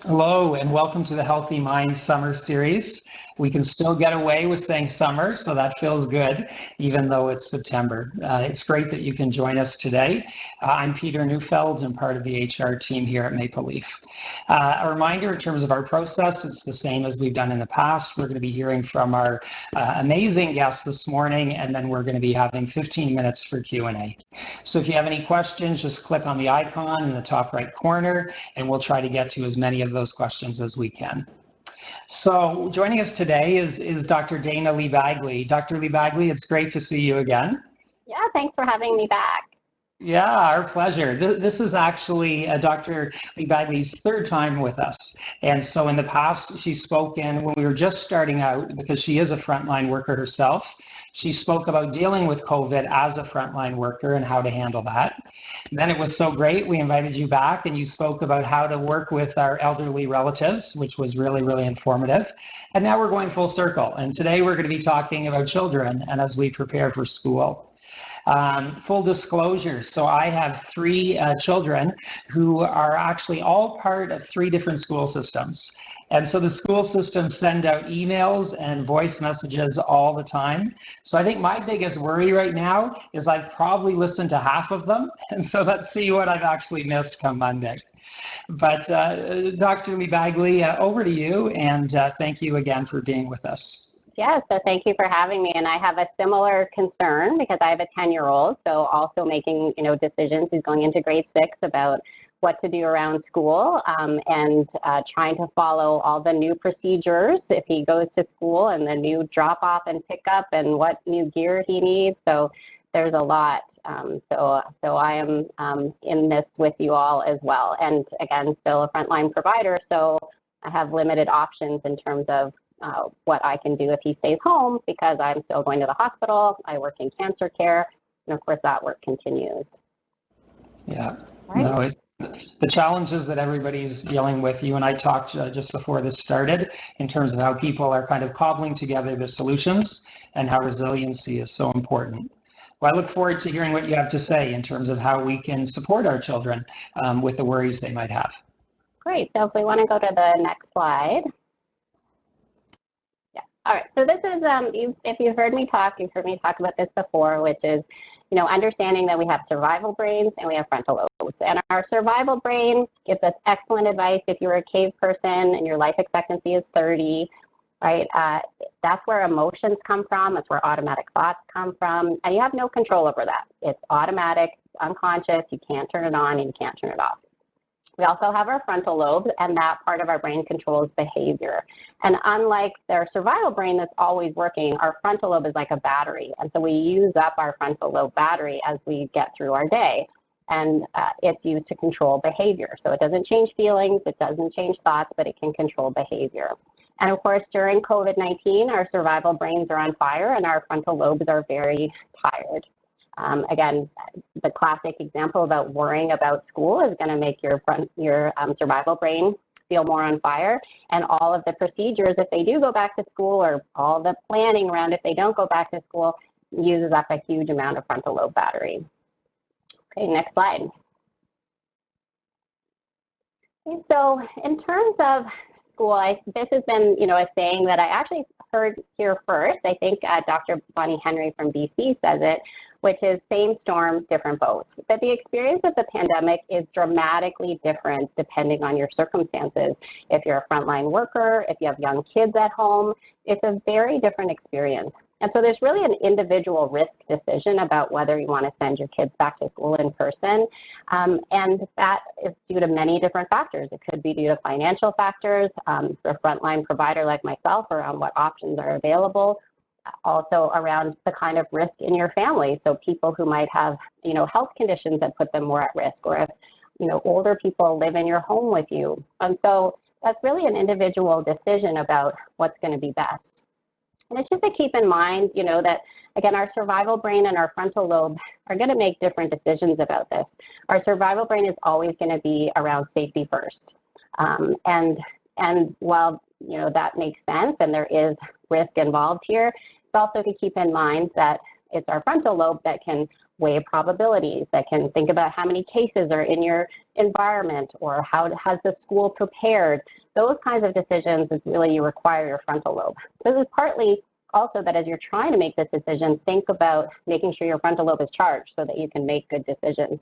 Hello and welcome to the Healthy Minds Summer Series. We can still get away with saying summer, so that feels good, even though it's September. It's great that you can join us today. I'm Peter Neufeld and part of the HR team here at Maple Leaf. A reminder in terms of our process, it's the same as we've done in the past. We're going to be hearing from our amazing guests this morning, and then we're going to be having 15 minutes for Q&A. So if you have any questions, just click on the icon in the top right corner, and we'll try to get to as many of those questions as we can. So joining us today is Dr. Dana Lee Bagley. Dr. Lee Bagley, it's great to see you again. Yeah, thanks for having me back. Yeah, our pleasure. This is actually Dr. Lee Bagley's third time with us. And so in the past, she spoke in when we were just starting out, because she is a frontline worker herself. She spoke about dealing with COVID as a frontline worker and how to handle that. And then it was so great, we invited you back and you spoke about how to work with our elderly relatives, which was really, really informative. And now we're going full circle. And today we're going to be talking about children and as we prepare for school. Full disclosure, so I have three children who are actually all part of three different school systems. And so the school systems send out emails and voice messages all the time. So I think my biggest worry right now is I've probably listened to half of them. And so let's see what I've actually missed come Monday. But Dr. Lee Bagley, over to you, and thank you again for being with us. Yeah, so thank you for having me. And I have a similar concern because I have a 10-year-old, so also making decisions. He's going into grade 6 about what to do around school and trying to follow all the new procedures if he goes to school and the new drop off and pickup and what new gear he needs. So there's a lot. So I am in this with you all as well. And again, still a frontline provider, so I have limited options in terms of what I can do if he stays home because I'm still going to the hospital. I work in cancer care, and of course that work continues. Yeah, right. No, the challenges that everybody's dealing with, you and I talked just before this started in terms of how people are kind of cobbling together the solutions and how resiliency is so important. Well, I look forward to hearing what you have to say in terms of how we can support our children with the worries they might have. Great, so if we want to go to the next slide. All right, so this is, if you've heard me talk, you've heard me talk about this before, which is, understanding that we have survival brains and we have frontal lobes. And our survival brain gives us excellent advice. If you're a cave person and your life expectancy is 30, right, that's where emotions come from. That's where automatic thoughts come from. And you have no control over that. It's automatic, unconscious. You can't turn it on and you can't turn it off. We also have our frontal lobe, and that part of our brain controls behavior. And unlike their survival brain that's always working, our frontal lobe is like a battery. And so we use up our frontal lobe battery as we get through our day. And it's used to control behavior. So it doesn't change feelings, it doesn't change thoughts, but it can control behavior. And of course, during COVID-19, our survival brains are on fire and our frontal lobes are very tired. Again, the classic example about worrying about school is going to make your survival brain feel more on fire. And all of the procedures, if they do go back to school, or all the planning around if they don't go back to school, uses up a huge amount of frontal lobe battery. Okay, next slide. Okay, so in terms of school, this has been, a saying that I actually heard here first. I think Dr. Bonnie Henry from BC says it, which is same storm, different boats. But the experience of the pandemic is dramatically different depending on your circumstances. If you're a frontline worker, if you have young kids at home, it's a very different experience. And so there's really an individual risk decision about whether you want to send your kids back to school in person. And that is due to many different factors. It could be due to financial factors, for a frontline provider like myself, around what options are available. Also around the kind of risk in your family. So people who might have, health conditions that put them more at risk, or if, older people live in your home with you. And so that's really an individual decision about what's going to be best. And it's just to keep in mind, that, again, our survival brain and our frontal lobe are going to make different decisions about this. Our survival brain is always going to be around safety first. And while, that makes sense and there is risk involved here, it's also to keep in mind that It's our frontal lobe that can weigh probabilities, that can think about how many cases are in your environment or how has the school prepared. Those kinds of decisions is really you require your frontal lobe. So this is partly also that as you're trying to make this decision, think about making sure your frontal lobe is charged so that you can make good decisions.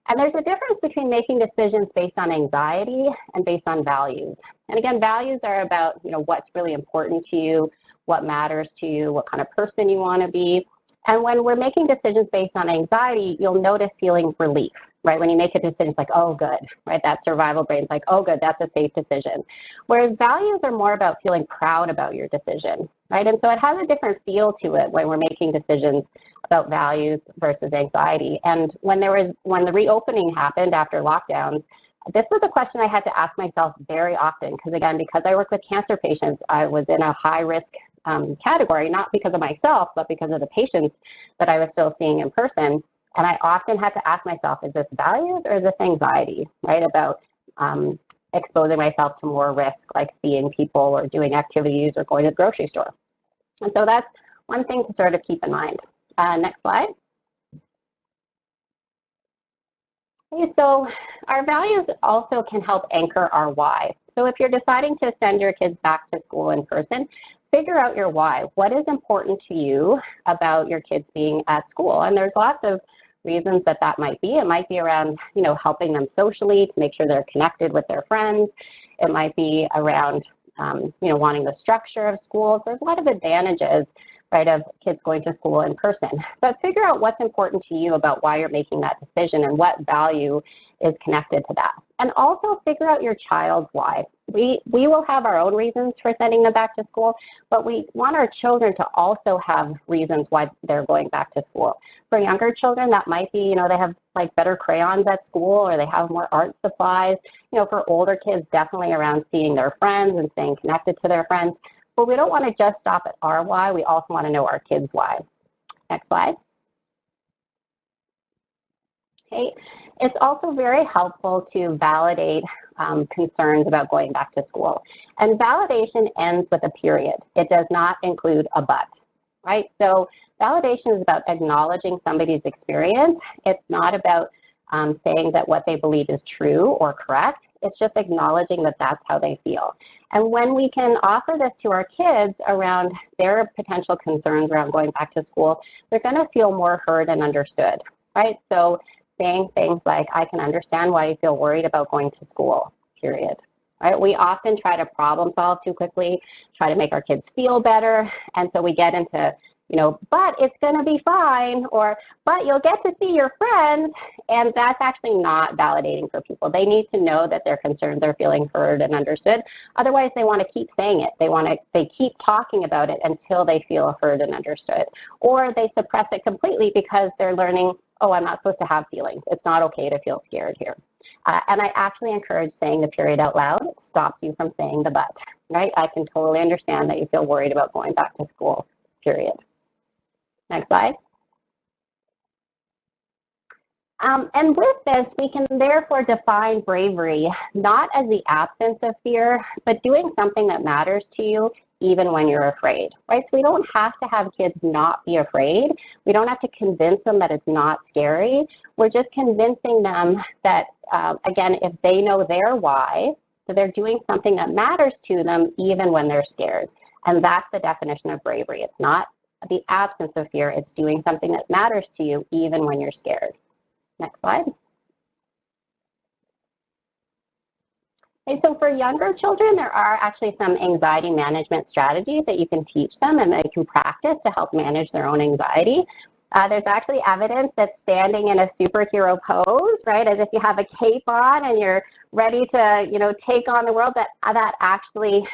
And there's a difference between making decisions based on anxiety and based on values. And again, values are about, what's really important to you, what matters to you, what kind of person you want to be. And when we're making decisions based on anxiety, you'll notice feeling relief, right? When you make a decision, it's like, oh, good, right? That survival brain's like, oh, good, that's a safe decision. Whereas values are more about feeling proud about your decision, right? And so it has a different feel to it when we're making decisions about values versus anxiety. And when the reopening happened after lockdowns, this was a question I had to ask myself very often, because I work with cancer patients, I was in a high risk category, not because of myself, but because of the patients that I was still seeing in person. And I often had to ask myself, is this values or is this anxiety, right? About exposing myself to more risk, like seeing people or doing activities or going to the grocery store. And so that's one thing to sort of keep in mind. Next slide. Okay, so our values also can help anchor our why. So if you're deciding to send your kids back to school in person, figure out your why. What is important to you about your kids being at school? And there's lots of reasons that might be. It might be around, helping them socially to make sure they're connected with their friends. It might be around, wanting the structure of schools. There's a lot of advantages, right, of kids going to school in person. But figure out what's important to you about why you're making that decision and what value is connected to that. And also figure out your child's why. We will have our own reasons for sending them back to school, but we want our children to also have reasons why they're going back to school. For younger children, that might be, they have like better crayons at school or they have more art supplies. For older kids, definitely around seeing their friends and staying connected to their friends. But we don't want to just stop at our why. We also want to know our kids' why. Next slide. Okay. It's also very helpful to validate concerns about going back to school. And validation ends with a period. It does not include a but, right? So validation is about acknowledging somebody's experience. It's not about saying that what they believe is true or correct. It's just acknowledging that that's how they feel. And when we can offer this to our kids around their potential concerns around going back to school, they're going to feel more heard and understood, right? So saying things like, I can understand why you feel worried about going to school, period. Right? We often try to problem solve too quickly, try to make our kids feel better. And so we get into, but it's going to be fine, or, but you'll get to see your friends. And that's actually not validating for people. They need to know that their concerns are feeling heard and understood. Otherwise, they want to keep saying it. They keep talking about it until they feel heard and understood. Or they suppress it completely because they're learning, oh, I'm not supposed to have feelings. It's not okay to feel scared here. And I actually encourage saying the period out loud. It stops you from saying the but, right? I can totally understand that you feel worried about going back to school, period. Next slide. And with this, we can therefore define bravery not as the absence of fear, but doing something that matters to you even when you're afraid, right? So we don't have to have kids not be afraid. We don't have to convince them that it's not scary. We're just convincing them that, again, if they know their why, that they're doing something that matters to them even when they're scared. And that's the definition of bravery. It's not the absence of fear. It's doing something that matters to you even when you're scared. Next slide. Okay, so for younger children, there are actually some anxiety management strategies that you can teach them and they can practice to help manage their own anxiety. There's actually evidence that standing in a superhero pose, right, as if you have a cape on and you're ready to, take on the world, that actually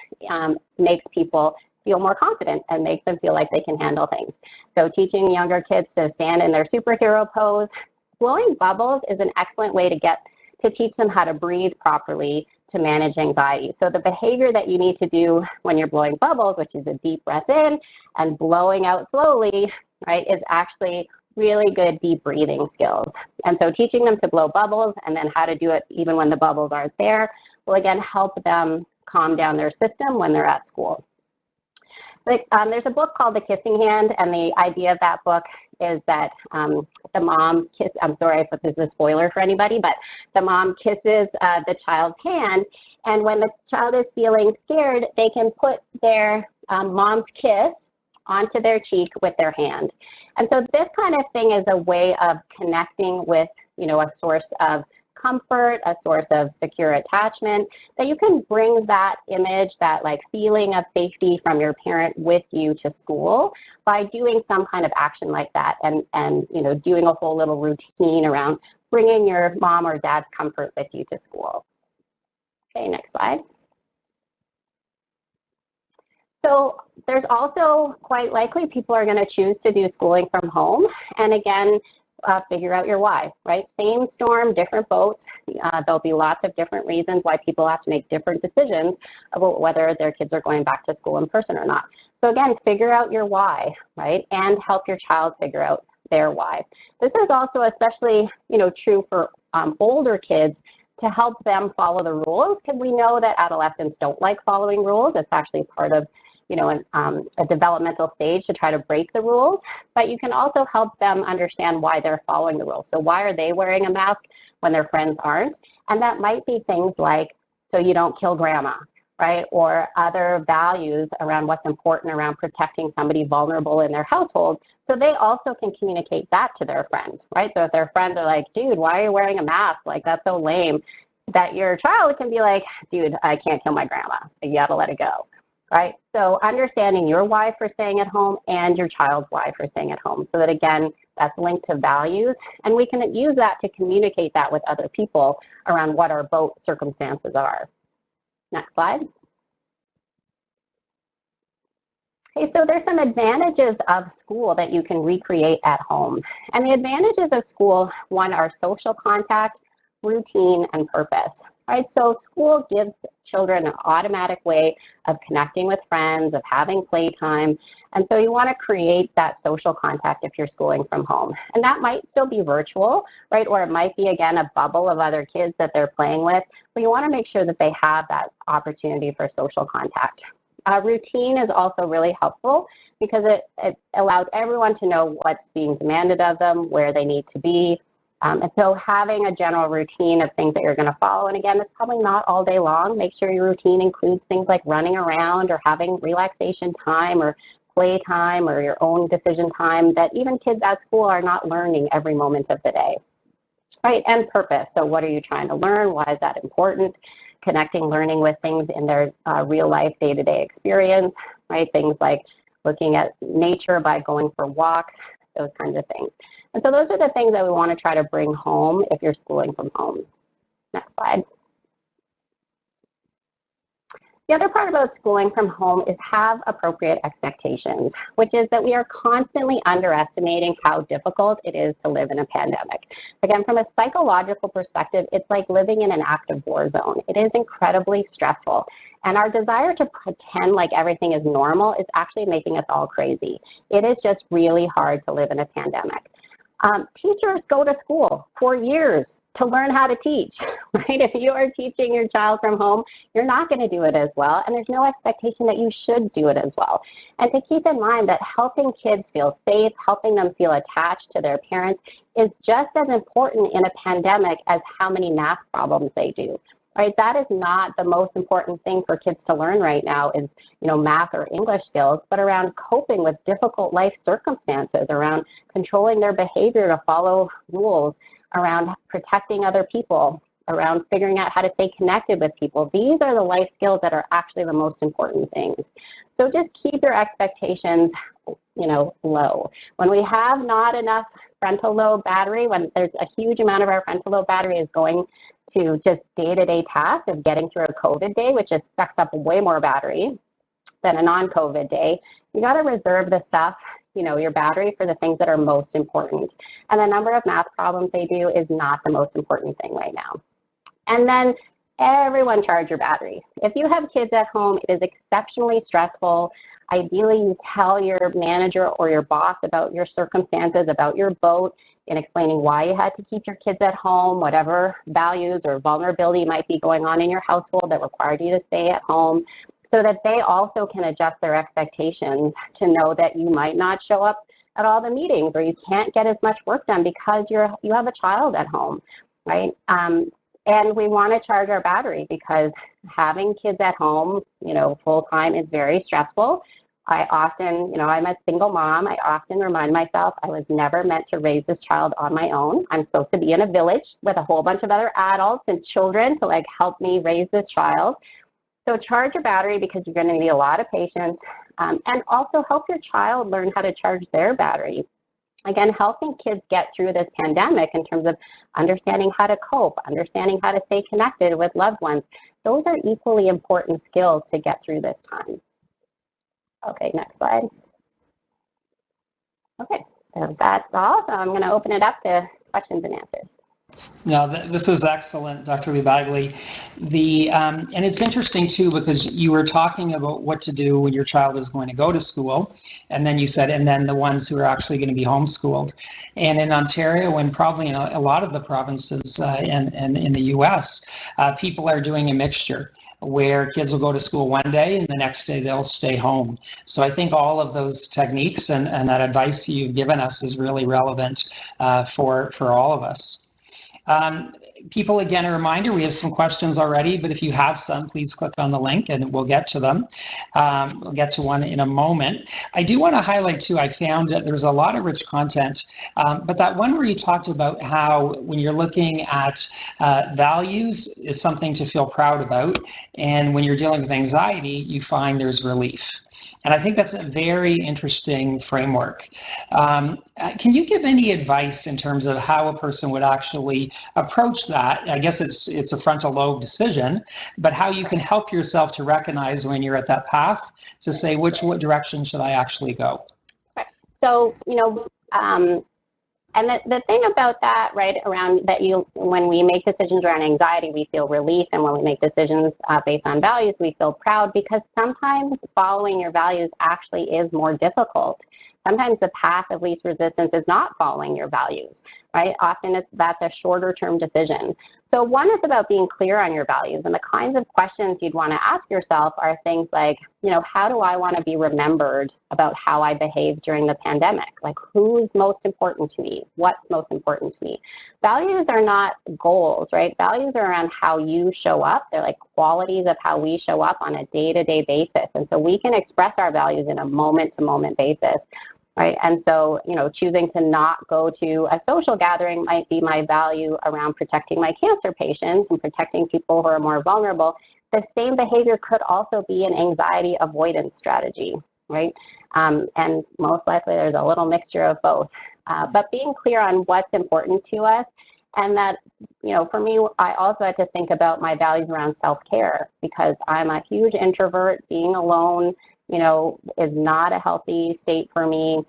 makes people feel more confident and makes them feel like they can handle things. So teaching younger kids to stand in their superhero pose. Blowing bubbles is an excellent way to teach them how to breathe properly to manage anxiety. So the behavior that you need to do when you're blowing bubbles, which is a deep breath in and blowing out slowly, right, is actually really good deep breathing skills. And so teaching them to blow bubbles and then how to do it even when the bubbles aren't there will again help them calm down their system when they're at school. Like, there's a book called The Kissing Hand, and the idea of that book is that the mom I'm sorry if this is a spoiler for anybody, but the mom kisses the child's hand, and when the child is feeling scared, they can put their mom's kiss onto their cheek with their hand. And so this kind of thing is a way of connecting with, a source of comfort, a source of secure attachment, that you can bring that image, that like feeling of safety from your parent with you to school by doing some kind of action like that, and doing a whole little routine around bringing your mom or dad's comfort with you to school. Okay, next slide. So there's also quite likely people are going to choose to do schooling from home. And again, figure out your why, right? Same storm, different boats. There'll be lots of different reasons why people have to make different decisions about whether their kids are going back to school in person or not. So again, figure out your why, right? And help your child figure out their why. This is also especially, true for older kids, to help them follow the rules, because we know that adolescents don't like following rules. It's actually part of a developmental stage to try to break the rules, but you can also help them understand why they're following the rules. So why are they wearing a mask when their friends aren't? And that might be things like, so you don't kill grandma, right? Or other values around what's important around protecting somebody vulnerable in their household. So they also can communicate that to their friends, right? So if their friends are like, dude, why are you wearing a mask? Like, that's so lame. That your child can be like, dude, I can't kill my grandma. You gotta let it go. Right? So understanding your why for staying at home and your child's why for staying at home, so that again, that's linked to values, and we can use that to communicate that with other people around what our both circumstances are. Next slide. Okay, so there's some advantages of school that you can recreate at home. And the advantages of school, one, are social contact, routine, and purpose. Right, so school gives children an automatic way of connecting with friends, of having playtime. And so you want to create that social contact if you're schooling from home. And that might still be virtual, right? Or it might be, again, a bubble of other kids that they're playing with. But you want to make sure that they have that opportunity for social contact. Routine is also really helpful because it allows everyone to know what's being demanded of them, where they need to be. And so having a general routine of things that you're going to follow, and again, it's probably not all day long. Make sure your routine includes things like running around or having relaxation time or play time or your own decision time, that even kids at school are not learning every moment of the day. Right, and purpose. So what are you trying to learn? Why is that important? Connecting learning with things in their real life, day-to-day experience, right? Things like looking at nature by going for walks, those kinds of things. And so those are the things that we want to try to bring home if you're schooling from home. Next slide. The other part about schooling from home is have appropriate expectations, which is that we are constantly underestimating how difficult it is to live in a pandemic. Again, from a psychological perspective, it's like living in an active war zone. It is incredibly stressful. And our desire to pretend like everything is normal is actually making us all crazy. It is just really hard to live in a pandemic. Teachers go to school for years to learn how to teach, right? If you are teaching your child from home, you're not going to do it as well, and there's no expectation that you should do it as well. And to keep in mind that helping kids feel safe, helping them feel attached to their parents is just as important in a pandemic as how many math problems they do. Right, that is not the most important thing for kids to learn right now is, math or English skills, but around coping with difficult life circumstances, around controlling their behavior to follow rules, around protecting other people, around figuring out how to stay connected with people. These are the life skills that are actually the most important things. So just keep your expectations, low. When we have not enough frontal lobe battery, when there's a huge amount of our frontal lobe battery is going to just day-to-day tasks of getting through a COVID day, which just sucks up way more battery than a non-COVID day, you got to reserve the stuff, your battery for the things that are most important. And the number of math problems they do is not the most important thing right now. And then everyone charge your battery. If you have kids at home, it is exceptionally stressful. Ideally, you tell your manager or your boss about your circumstances, about your boat, and explaining why you had to keep your kids at home, whatever values or vulnerability might be going on in your household that required you to stay at home. so that they also can adjust their expectations to know that you might not show up at all the meetings, or you can't get as much work done because you have a child at home, right? And we want to charge our battery, because having kids at home, full time is very stressful. I often, I'm a single mom. I often remind myself I was never meant to raise this child on my own. I'm supposed to be in a village with a whole bunch of other adults and children to help me raise this child. So charge your battery, because you're going to need a lot of patience, and also help your child learn how to charge their battery. Again, helping kids get through this pandemic in terms of understanding how to cope, understanding how to stay connected with loved ones. Those are equally important skills to get through this time. Okay, next slide. Okay, so that's all. So I'm going to open it up to questions and answers. No, this is excellent, Dr. Lee Bagley. And it's interesting too, because you were talking about what to do when your child is going to go to school, and then you said, and then the ones who are actually going to be homeschooled. And in Ontario, and probably in a lot of the provinces and in the U.S., people are doing a mixture where kids will go to school one day and the next day they'll stay home. So I think all of those techniques and that advice you've given us is really relevant for all of us. People, again, a reminder, we have some questions already, but if you have some, please click on the link and we'll get to them. We'll get to one in a moment. I do want to highlight too, I found that there's a lot of rich content, but that one where you talked about how when you're looking at values is something to feel proud about, and when you're dealing with anxiety, you find there's relief. And I think that's a very interesting framework. Can you give any advice in terms of how a person would actually approach that? I guess it's a frontal lobe decision, but how you can help yourself to recognize when you're at that path to say what direction should I actually go? So, and the thing about that, right, around that when we make decisions around anxiety, we feel relief. And when we make decisions based on values, we feel proud, because sometimes following your values actually is more difficult. Sometimes the path of least resistance is not following your values, right? Often that's a shorter term decision. So one is about being clear on your values, and the kinds of questions you'd want to ask yourself are things like, how do I want to be remembered about how I behaved during the pandemic? Like, who's most important to me? What's most important to me? Values are not goals, right? Values are around how you show up. They're like qualities of how we show up on a day-to-day basis. And so we can express our values in a moment-to-moment basis. Right. And so, choosing to not go to a social gathering might be my value around protecting my cancer patients and protecting people who are more vulnerable. The same behavior could also be an anxiety avoidance strategy, right? And most likely there's a little mixture of both. But being clear on what's important to us, and that, for me, I also had to think about my values around self-care, because I'm a huge introvert. Being alone is not a healthy state for me.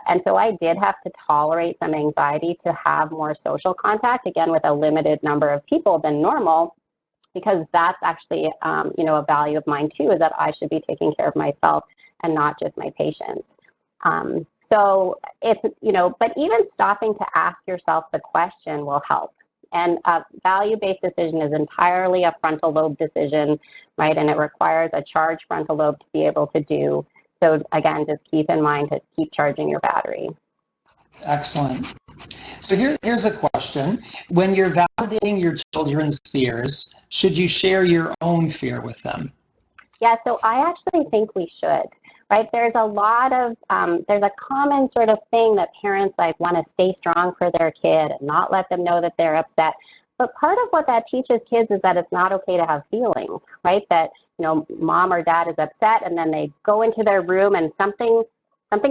And so I did have to tolerate some anxiety to have more social contact, again, with a limited number of people than normal, because that's actually, a value of mine too, is that I should be taking care of myself and not just my patients. So but even stopping to ask yourself the question will help. And a value-based decision is entirely a frontal lobe decision, right? And it requires a charged frontal lobe to be able to do. So again, just keep in mind to keep charging your battery. Excellent. So here's a question. When you're validating your children's fears, should you share your own fear with them? Yeah, so I actually think we should. Right, there's a lot of, there's a common sort of thing that parents want to stay strong for their kid and not let them know that they're upset. But part of what that teaches kids is that it's not okay to have feelings, right? That, mom or dad is upset, and then they go into their room and something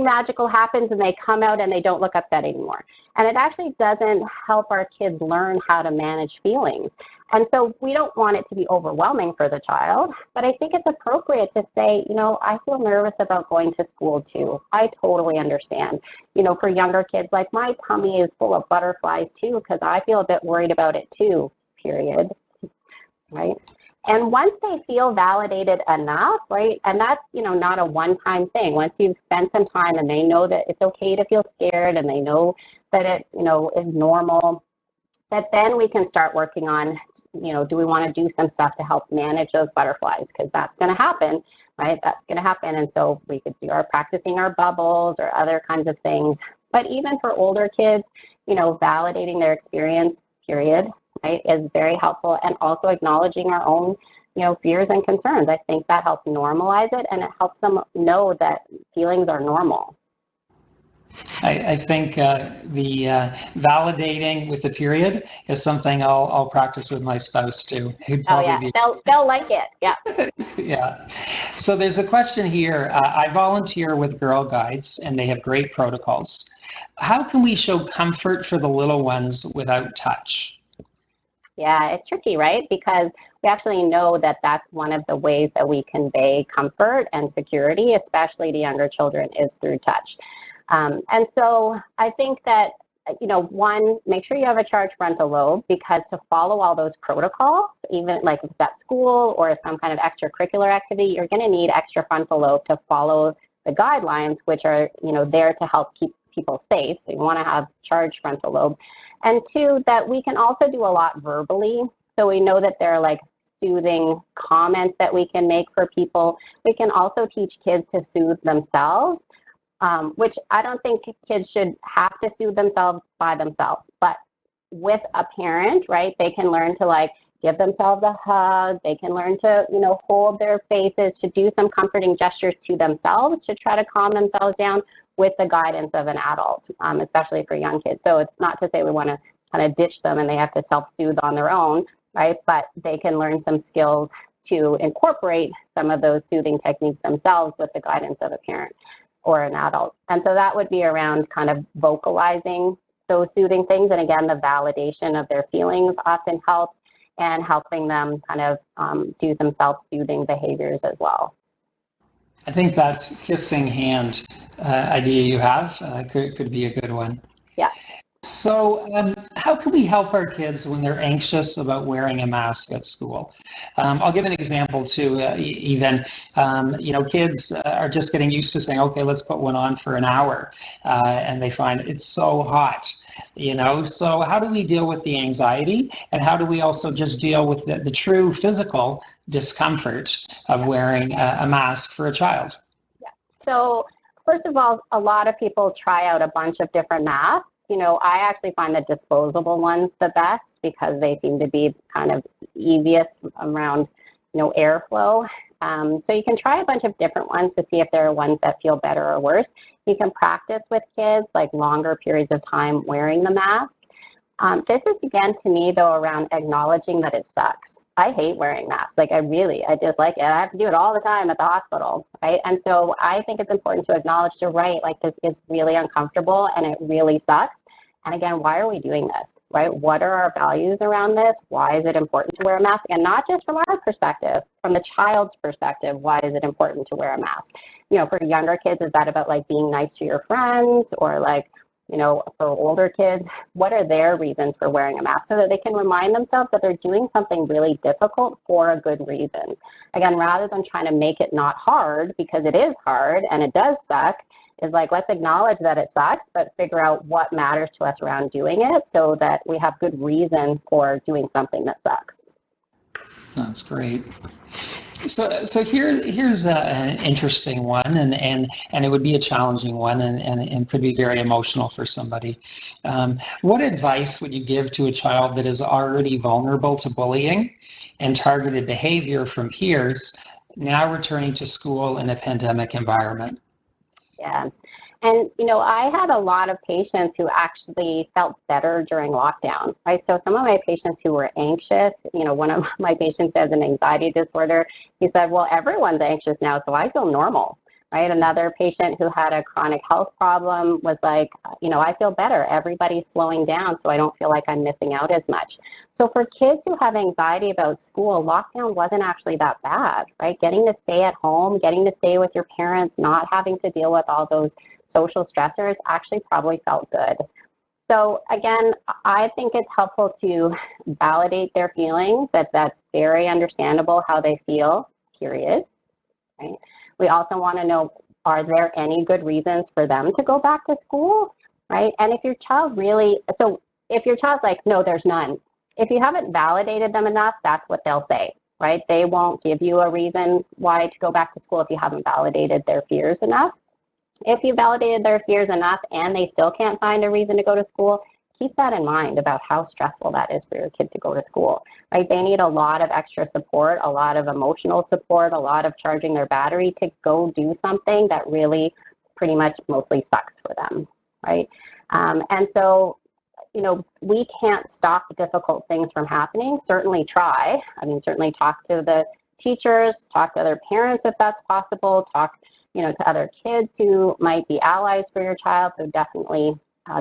magical happens and they come out and they don't look upset anymore. And it actually doesn't help our kids learn how to manage feelings. And so we don't want it to be overwhelming for the child, but I think it's appropriate to say, I feel nervous about going to school too. I totally understand. For younger kids, like, my tummy is full of butterflies too, because I feel a bit worried about it too, period. Right? And once they feel validated enough, right, and that's, not a one-time thing. Once you've spent some time and they know that it's okay to feel scared and they know that it, is normal, that then we can start working on, do we want to do some stuff to help manage those butterflies? Because that's going to happen, right? That's going to happen. And so we could do our practicing our bubbles or other kinds of things. But even for older kids, validating their experience, period, right, is very helpful. And also acknowledging our own, fears and concerns. I think that helps normalize it, and it helps them know that feelings are normal. I think the validating with the period is something I'll practice with my spouse too. He'd probably they'll like it. Yeah. Yeah. So there's a question here. I volunteer with Girl Guides, and they have great protocols. How can we show comfort for the little ones without touch? Yeah, it's tricky, right? Because we actually know that that's one of the ways that we convey comfort and security, especially to younger children, is through touch. And so I think that, one, make sure you have a charged frontal lobe, because to follow all those protocols, even like if it's at school or some kind of extracurricular activity, you're going to need extra frontal lobe to follow the guidelines, which are, there to help keep people safe. So you want to have charged frontal lobe. And two, that we can also do a lot verbally. So we know that there are like soothing comments that we can make for people. We can also teach kids to soothe themselves. Which I don't think kids should have to soothe themselves by themselves, but with a parent, right, they can learn to like give themselves a hug. They can learn to, hold their faces, to do some comforting gestures to themselves, to try to calm themselves down with the guidance of an adult, especially for young kids. So it's not to say we want to kind of ditch them and they have to self-soothe on their own, right, but they can learn some skills to incorporate some of those soothing techniques themselves with the guidance of a parent or an adult. And so that would be around kind of vocalizing those soothing things. And again, the validation of their feelings often helps, and helping them kind of do some self-soothing behaviors as well. I think that kissing hand idea you have could be a good one. Yeah. So how can we help our kids when they're anxious about wearing a mask at school? I'll give an example too, even, kids are just getting used to saying, okay, let's put one on for an hour, and they find it's so hot, so how do we deal with the anxiety, and how do we also just deal with the true physical discomfort of wearing a mask for a child? Yeah. So first of all, a lot of people try out a bunch of different masks. I actually find the disposable ones the best, because they seem to be kind of easiest around, airflow. So you can try a bunch of different ones to see if there are ones that feel better or worse. You can practice with kids like longer periods of time wearing the mask. This is, again, to me, though, around acknowledging that it sucks. I hate wearing masks. I dislike it. I have to do it all the time at the hospital, right? And so I think it's important to acknowledge, you're right, this is really uncomfortable and it really sucks. And again, why are we doing this, right? What are our values around this? Why is it important to wear a mask? And not just from our perspective, from the child's perspective, why is it important to wear a mask? For younger kids, is that about being nice to your friends, or for older kids, what are their reasons for wearing a mask, so that they can remind themselves that they're doing something really difficult for a good reason. Again, rather than trying to make it not hard, because it is hard and it does suck, is let's acknowledge that it sucks, but figure out what matters to us around doing it, so that we have good reason for doing something that sucks. That's great. So here's an interesting one, and it would be a challenging one, and could be very emotional for somebody. What advice would you give to a child that is already vulnerable to bullying and targeted behavior from peers, now returning to school in a pandemic environment? Yeah. And, I had a lot of patients who actually felt better during lockdown, right? So some of my patients who were anxious, one of my patients has an anxiety disorder. He said, well, everyone's anxious now, so I feel normal, right? Another patient who had a chronic health problem was like, I feel better. Everybody's slowing down, so I don't feel like I'm missing out as much. So for kids who have anxiety about school, lockdown wasn't actually that bad, right? Getting to stay at home, getting to stay with your parents, not having to deal with all those social stressors actually probably felt good. So again, I think it's helpful to validate their feelings, that's very understandable how they feel, period, right? We also want to know, are there any good reasons for them to go back to school, right? And if your child really, so if your child's like, no, there's none, if you haven't validated them enough, that's what they'll say, right? They won't give you a reason why to go back to school if you haven't validated their fears enough. If you validated their fears enough and they still can't find a reason to go to school, keep that in mind about how stressful that is for your kid to go to school, right? They need a lot of extra support, a lot of emotional support, a lot of charging their battery to go do something that really pretty much mostly sucks for them, right? And so, you know, we can't stop difficult things from happening. Certainly try. I mean, certainly talk to the teachers, talk to other parents if that's possible, talk, you know, to other kids who might be allies for your child. So definitely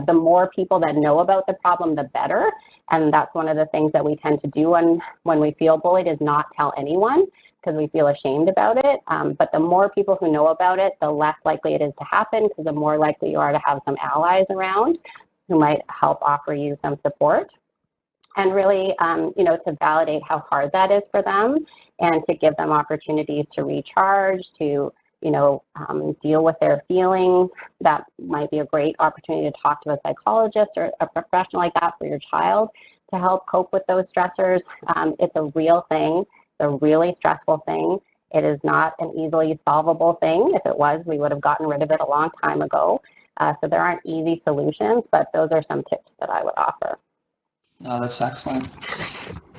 the more people that know about the problem, the better. And that's one of the things that we tend to do when we feel bullied is not tell anyone because we feel ashamed about it. But the more people who know about it, the less likely it is to happen because the more likely you are to have some allies around who might help offer you some support. And really, you know, to validate how hard that is for them and to give them opportunities to recharge, to, you know, deal with their feelings. That might be a great opportunity to talk to a psychologist or a professional like that for your child to help cope with those stressors. It's a real thing. It's a really stressful thing. It is not an easily solvable thing. If it was, we would have gotten rid of it a long time ago. So there aren't easy solutions, but those are some tips that I would offer. No, that's excellent.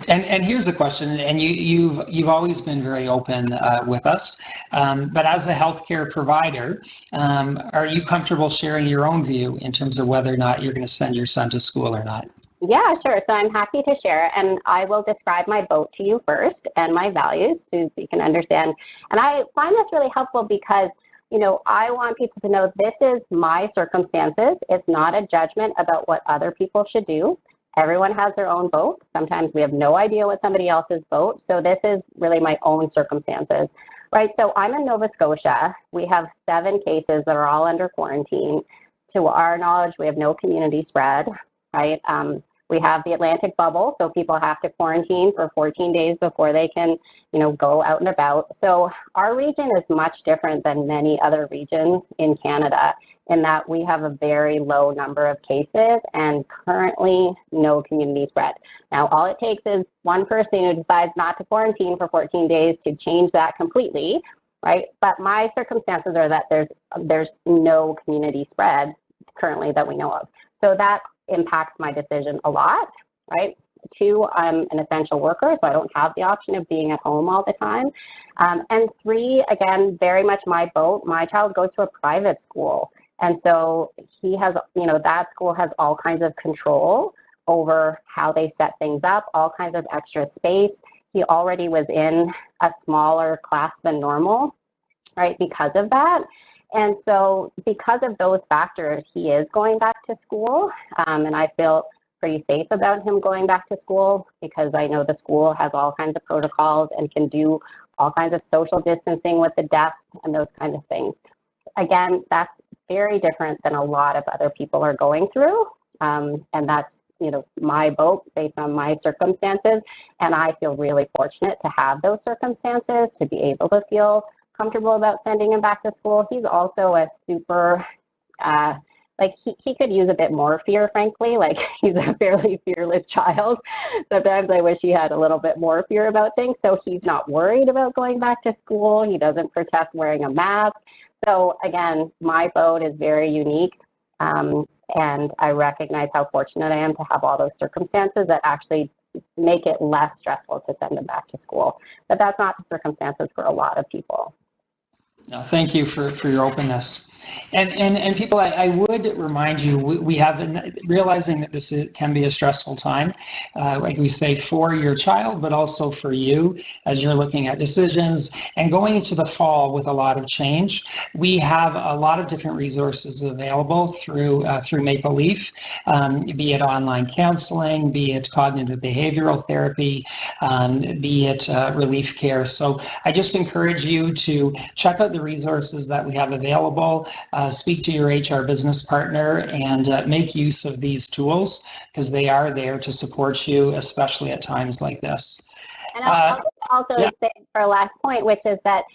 And here's a question, and you've always been very open with us, but as a healthcare provider, are you comfortable sharing your own view in terms of whether or not you're going to send your son to school or not? Yeah, sure. So I'm happy to share, and I will describe my vote to you first and my values so you can understand. And I find this really helpful because, you know, I want people to know this is my circumstances. It's not a judgment about what other people should do. Everyone has their own vote. Sometimes we have no idea what somebody else's vote. So this is really my own circumstances, right? So I'm in Nova Scotia. We have 7 cases that are all under quarantine. To our knowledge, we have no community spread, right? We have the Atlantic bubble, so people have to quarantine for 14 days before they can, you know, go out and about. So our region is much different than many other regions in Canada in that we have a very low number of cases and currently no community spread. Now, all it takes is one person who decides not to quarantine for 14 days to change that completely, right? But my circumstances are that there's no community spread currently that we know of. So that impacts my decision a lot, right? 2, I'm an essential worker, so I don't have the option of being at home all the time. And 3, again, very much my boat. My child goes to a private school. And so he has, you know, that school has all kinds of control over how they set things up, all kinds of extra space. He already was in a smaller class than normal, right, because of that. And so because of those factors, he is going back to school. And I feel pretty safe about him going back to school because I know the school has all kinds of protocols and can do all kinds of social distancing with the desks and those kinds of things. Again, that's very different than a lot of other people are going through. And that's, you know, my vote based on my circumstances. And I feel really fortunate to have those circumstances, to be able to feel comfortable about sending him back to school. He's also a super, like he could use a bit more fear, frankly. Like he's a fairly fearless child. Sometimes I wish he had a little bit more fear about things. So he's not worried about going back to school. He doesn't protest wearing a mask. So again, my vote is very unique. And I recognize how fortunate I am to have all those circumstances that actually make it less stressful to send them back to school. But that's not the circumstances for a lot of people. No, thank you for your openness. And people, I would remind you, we have, realizing that this can be a stressful time, like we say, for your child, but also for you as you're looking at decisions and going into the fall with a lot of change. We have a lot of different resources available through Maple Leaf, be it online counseling, be it cognitive behavioral therapy, be it relief care. So I just encourage you to check out the resources that we have available, speak to your HR business partner, and make use of these tools because they are there to support you, especially at times like this. And I'll also say for a last point, which is that,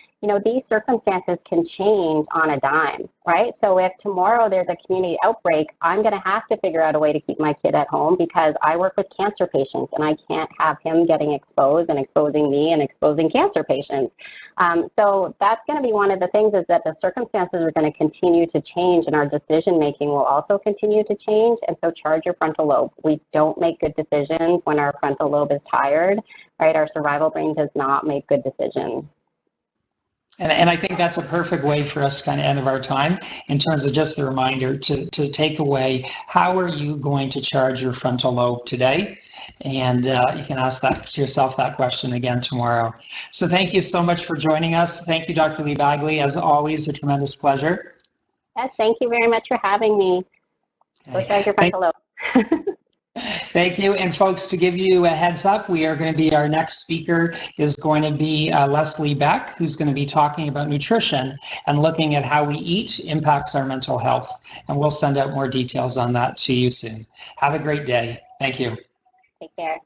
these circumstances can change on a dime, right? So if tomorrow there's a community outbreak, I'm going to have to figure out a way to keep my kid at home because I work with cancer patients and I can't have him getting exposed and exposing me and exposing cancer patients. So that's going to be one of the things, is that the circumstances are going to continue to change and our decision making will also continue to change. And so charge your frontal lobe. We don't make good decisions when our frontal lobe is tired, right? Our survival brain does not make good decisions. And I think that's a perfect way for us to kind of end of our time in terms of just the reminder to take away, how are you going to charge your frontal lobe today? And you can ask that to yourself, that question again tomorrow. So thank you so much for joining us. Thank you, Dr. Lee Bagley. As always, a tremendous pleasure. Yes, thank you very much for having me. Go charge your frontal lobe. Thank you. And folks, to give you a heads up, our next speaker is going to be Leslie Beck, who's going to be talking about nutrition and looking at how we eat impacts our mental health. And we'll send out more details on that to you soon. Have a great day. Thank you. Take care.